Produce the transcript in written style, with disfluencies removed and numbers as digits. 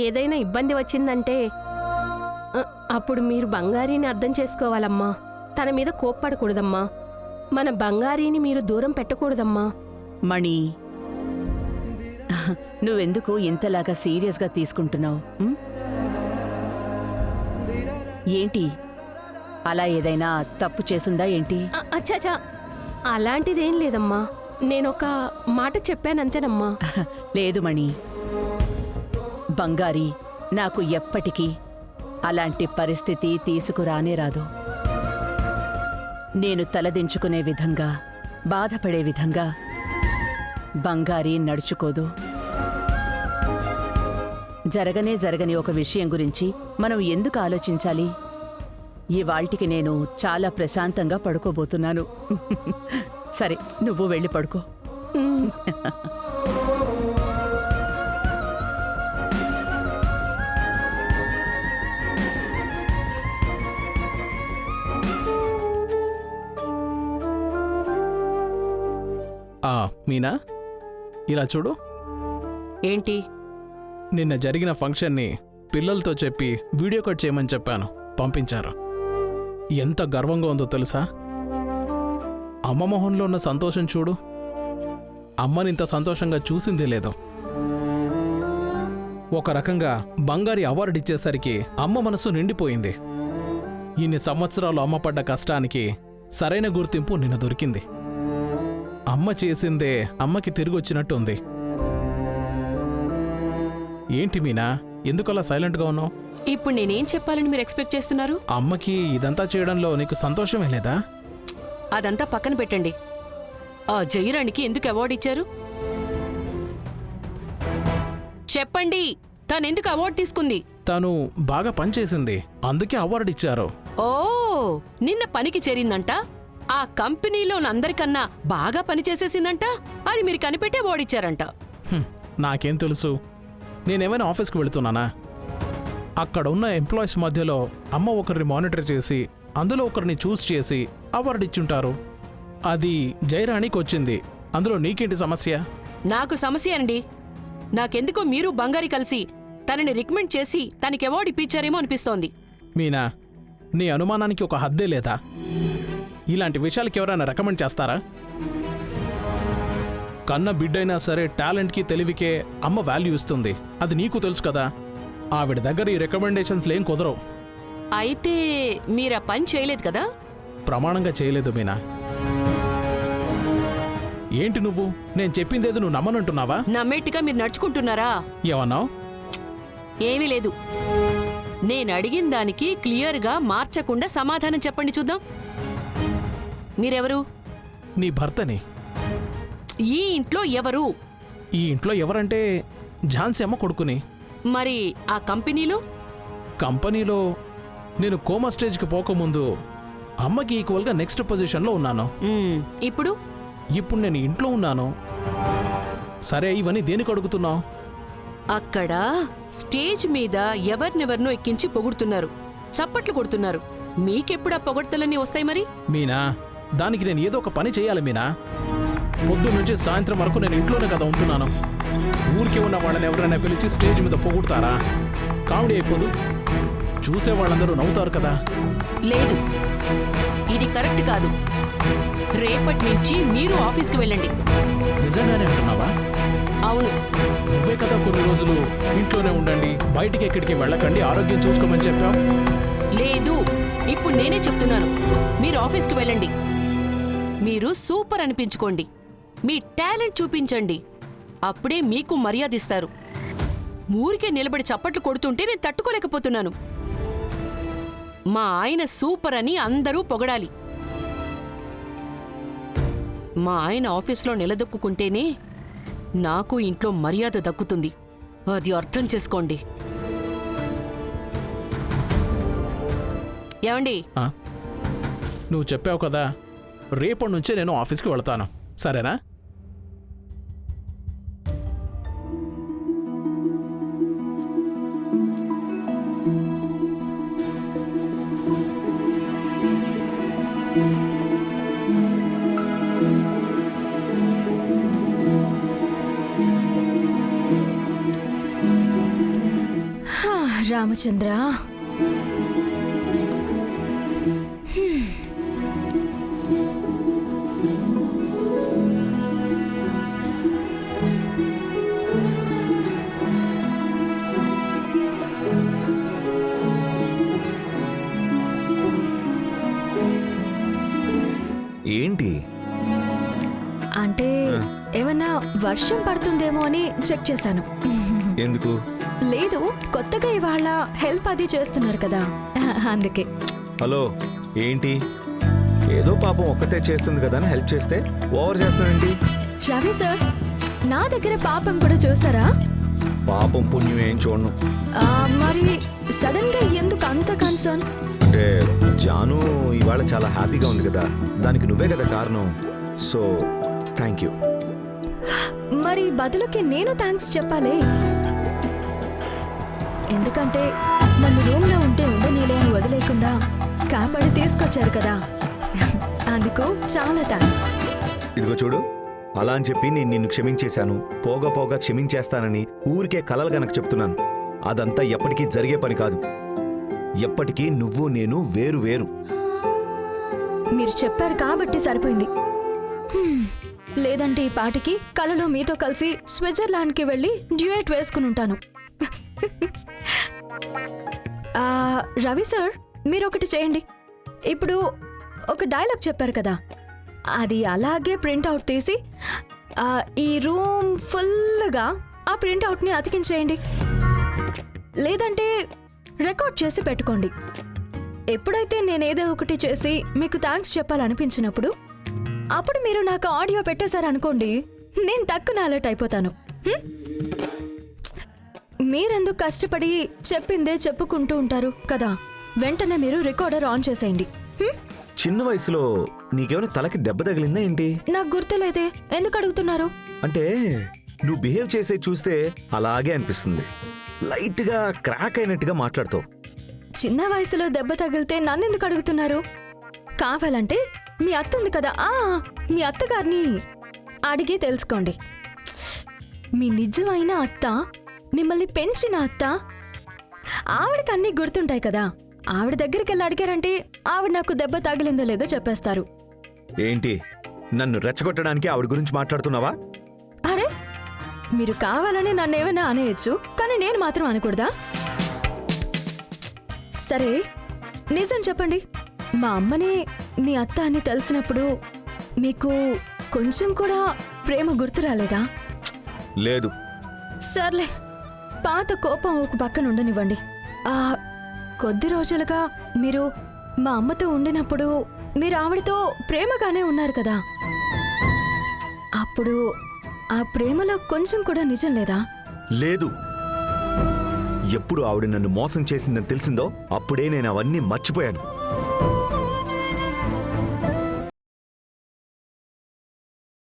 ఏదైనా ఇబ్బంది వచ్చిందంటే అప్పుడు మీరు బంగారీని అర్థం చేసుకోవాలమ్మా. తన మీద కోప్పడకూడదమ్మా. మన బంగారీని మీరు దూరం పెట్టకూడదమ్మా. మణి, నువ్వెందుకు ఇంతలాగా సీరియస్గా తీసుకుంటున్నావు? ఏంటి, అలా ఏదైనా తప్పు చేసుందా ఏంటి? అచ్చాచా, అలాంటిదేం లేదమ్మా. నేనొక మాట చెప్పానంతేనమ్మా. లేదు మణి, బంగారి నాకు ఎప్పటికీ అలాంటి పరిస్థితి తీసుకురానే రాదు. నేను తలదించుకునే విధంగా, బాధపడే విధంగా బంగారి నడుచుకోదు. జరగని ఒక విషయం గురించి మనం ఎందుకు ఆలోచించాలి? ఇవాళ్టికి నేను చాలా ప్రశాంతంగా పడుకోబోతున్నాను. సరే, నువ్వు వెళ్ళి పడుకో. మీనా, ఇలా చూడు. ఏంటి? నిన్న జరిగిన ఫంక్షన్ని పిల్లలతో చెప్పి వీడియో కట్ చేయమని చెప్పాను, పంపించారు. ఎంత గర్వంగా ఉందో తెలుసా? అమ్మ మొహంలో ఉన్న సంతోషం చూడు. అమ్మనింత సంతోషంగా చూసిందే లేదు. ఒక రకంగా బంగారి అవార్డు ఇచ్చేసరికి అమ్మ మనసు నిండిపోయింది. ఇన్ని సంవత్సరాలు అమ్మ పడ్డ కష్టానికి సరైన గుర్తింపు నిన్న దొరికింది. అమ్మ చేసిందే అమ్మకి తిరిగొచ్చినట్టు ఉంది. ఏంటి మీనా, ఎందుకలా సైలెంట్గా ఉన్నావు? ఇప్పుడు నేనేం చెప్పాలని మీరు ఎక్స్పెక్ట్ చేస్తున్నారు? అమ్మకి ఇదంతా చేయడంలో నీకు సంతోషమే లేదా? అదంతా పక్కన పెట్టండి. ఆ జయరాణికి ఎందుకు అవార్డు ఇచ్చారు చెప్పండి. తనెందుకు అవార్డు తీసుకుంది? తను బాగా పనిచేసింది, అందుకే అవార్డు ఇచ్చారు. ఓ, నిన్న పనికి చేరిందంట. ఆ కంపెనీలో అందరికన్నా బాగా పనిచేసేసిందంట. అది మీరు కనిపెట్టే అవార్డు ఇచ్చారంట. నాకేం తెలుసు? నేనేమైనా ఆఫీస్కి వెళుతున్నానా? అక్కడ ఉన్న ఎంప్లాయీస్ మధ్యలో అమ్మ ఒకరిని మానిటర్ చేసి అందులో ఒకరిని చూస్ చేసి అవార్డు ఇచ్చుంటారు. అది జయరాణికి వచ్చింది. అందులో నీకేంటి సమస్య? నాకు సమస్య అండి. నాకెందుకో మీరు బంగారి కలిసి తనని రికమెండ్ చేసి తనకి అవార్డు ఇప్పించారేమో అనిపిస్తోంది. మీనా, నీ అనుమానానికి ఒక హద్దే లేదా? ఇలాంటి విషయాలకి ఎవరైనా రికమెండ్ చేస్తారా? కన్న బిడ్డైనా సరే టాలెంట్కి తెలివికే అమ్మ వాల్యూ ఇస్తుంది. అది నీకు తెలుసు కదా. ఆవిడ దగ్గర ఈ రికమెండేషన్స్లేం కుదరవు. అయితే మీరా పని చేయలేదు కదా? ప్రమాణంగా చేయలేదు మీనా. ఏంటి నువ్వు? నేను చెప్పిందేదో నువ్వు నమ్మనంటున్నావా? నమ్మేట్టుగా మీరు నడుచుకుంటున్నారా? ఏమన్నావు? ఏమీ లేదు. నేను అడిగిన దానికి క్లియర్గా మార్చకుండా సమాధానం చెప్పండి చూద్దాం. మీరెవరు? నీ భర్తని. ఈ ఇంట్లో ఎవరు? ఈ ఇంట్లో ఎవరంటే ఝాన్సీ అమ్మ కొడుకుని. మరి ఆ కంపెనీలో? కంపెనీలో నేను కోమా స్టేజ్కి పోకముందు అమ్మకి ఈక్వల్గా నెక్స్ట్ పొజిషన్లో ఉన్నాను. ఇప్పుడు? ఇప్పుడు నేను ఇంట్లో ఉన్నాను. సరే, ఇవన్నీ దేనికి అడుగుతున్నావు? అక్కడ స్టేజ్ మీద ఎవరినెవరినో ఎక్కించి పొగుడుతున్నారు, చప్పట్లు కొడుతున్నారు. మీకెప్పుడు ఆ పొగడ్తలన్నీ వస్తాయి మరి? మీనా, దానికి నేను ఏదో ఒక పని చేయాలి మీనా. పొద్దున్న నుంచి సాయంత్రం వరకు నేను ఇంట్లోనే కదా ఉంటున్నాను. ఊరికే ఉన్న వాళ్ళని ఎవరైనా పిలిచి స్టేజ్ మీద పొగుడతారా? కామెడీ అయిపోదు. చూసే వాళ్ళందరూ నవ్వుతారు కదా. లేదు, ఇది కరెక్ట్ కాదు. రేపటి నుంచి మీరు ఆఫీస్కి వెళ్ళండి. నిజంగానే అంటున్నావా? అవును. నువ్వే కదా కొన్ని రోజులు ఇంట్లోనే ఉండండి, బయటికి ఎక్కడికి వెళ్ళకండి, ఆరోగ్యం చూసుకోమని చెప్పావు. లేదు, ఇప్పుడు నేనే చెప్తున్నాను. మీరు ఆఫీస్కి వెళ్ళండి. మీరు సూపర్ అనిపించుకోండి. మీ టాలెంట్ చూపించండి. అప్పుడే మీకు మర్యాద ఇస్తారు. ఊరికే నిలబడి చప్పట్లు కొడుతుంటే నేను తట్టుకోలేకపోతున్నాను. మా ఆయన సూపర్ అని అందరూ పొగడాలి. మా ఆయన ఆఫీస్లో నిలదొక్కుంటేనే నాకు ఇంట్లో మర్యాద దక్కుతుంది. అది అర్థం చేసుకోండి. ఏమండి? నువ్వు చెప్పావు కదా, రేపటి నుంచే నేను ఆఫీస్కి వెళ్తాను, సరేనా? రామచంద్ర, ఏంటి? అంటే ఏమన్నా వర్షం పడుతుందేమో అని చెక్ చేశాను. ఎందుకు? లేదు, కొత్తగా ఇవాళ హెల్ప్ అది చేస్తున్నారు కదా, అందుకే. హలో, ఏంటి? ఏదో పాపం ఒక్కతే చేస్తుంది కదా అని హెల్ప్ చేస్తే ఓవర్ చేస్తున్నానండి. రవి సార్, నా దగ్గర పాపం కూడా చూస్తారా? పాపం పుణ్యం ఏం చూడను. మరి సడన్ గా ఎందుకు అంత కన్సర్న్? అంటే జాను ఇవాళ చాలా హ్యాపీగా ఉంది కదా, దానికి నువ్వే కదా కారణం. So thank you. మరి బదులుకి నేను థ్యాంక్స్ చెప్పాలి, ఎందుకంటే నన్ను రూమ్ లో ఉంటే ఉండనీలే అని వదిలేకుండా కాపాడి తీసుకొచ్చారు కదా, అందుకు చాలా థ్యాంక్స్. ఇదిగో చూడు, అలా అని చెప్పి నేను నిన్ను క్షమించేశాను, పోగా పోగా క్షమించేస్తానని ఊరికే కలలు గనక చెప్తున్నాను. అదంతా ఎప్పటికీ జరిగే పని కాదు. ఎప్పటికీ నువ్వు నేను వేరు వేరు. మీరు చెప్పారు కాబట్టి సరిపోయింది. లేదంటే ఈ పాటికి కలలో మీతో కలిసి స్విట్జర్లాండ్కి వెళ్ళి డ్యూయట్ వేసుకుని ఉంటాను. రవి సార్, మీరు ఒకటి చేయండి. ఇప్పుడు ఒక డైలాగ్ చెప్పారు కదా, అది అలాగే ప్రింట్అవుట్ తీసి ఈ రూమ్ ఫుల్గా ఆ ప్రింట్అవుట్ని అతికించేయండి, లేదంటే రికార్డ్ చేసి పెట్టుకోండి. ఎప్పుడైతే నేనేదో ఒకటి చేసి మీకు థ్యాంక్స్ చెప్పాలనిపించినప్పుడు అప్పుడు మీరు నాకు ఆడియో పెట్టేశారనుకోండి, నేను తక్కువ అలర్ట్ అయిపోతాను. మీరెందుకు కష్టపడి చెప్పిందే చెప్పుకుంటూ ఉంటారు కదా, వెంటనే మీరు రికార్డర్ ఆన్ చేసేయండి. చిన్న వయసులో నీకేమైనా తలకి దెబ్బ తగిలిందా ఏంటి? నాకు గుర్తులేదే, ఎందుకు అడుగుతున్నారు? అంటే నువ్వు బిహేవ్ చేసే చూస్తే అలాగే అనిపిస్తుంది. లైట్ గా క్రాక్ అయినట్టుగా మాట్లాడుతావు. చిన్న వయసులో దెబ్బ తగిలితే నన్ను ఎందుకు అడుగుతున్నారు? కావాలంటే మీ అత్త ఉంది కదా, మీ అత్తగారిని అడిగి తెలుసుకోండి. మీ నిజమైన అత్త, మిమ్మల్ని పెంచిన అత్త, ఆవిడకి అన్నీ గుర్తుంటాయి కదా, ఆవిడ దగ్గరికి వెళ్ళి అడిగారంటే ఆవిడ నాకు దెబ్బ తగిలిందో లేదో చెప్పేస్తారు. ఏంటి, నన్ను రెచ్చగొట్టడానికి ఆవిడ గురించి మాట్లాడుతున్నావా? అరే, మీరు కావాలని నన్ను ఏమైనా అనేయచ్చు, కానీ నేను మాత్రం అనకూడదా? సరే నిజం చెప్పండి, మా అమ్మని మీ అత్త అని తెలిసినప్పుడు మీకు కొంచెం కూడా ప్రేమ గుర్తు రాలేదా? లేదు. సర్లే, పాత కోపం ఒక పక్కన ఉండనివ్వండి. కొద్ది రోజులుగా మీరు మా అమ్మతో ఉండినప్పుడు మీరు ఆవిడతో ప్రేమగానే ఉన్నారు కదా, అప్పుడు ఆ ప్రేమలో కొంచెం కూడా నిజం లేదా? లేదు. ఎప్పుడు ఆవిడ నన్ను మోసం చేసిందని తెలిసిందో అప్పుడే నేను అవన్నీ మర్చిపోయాను.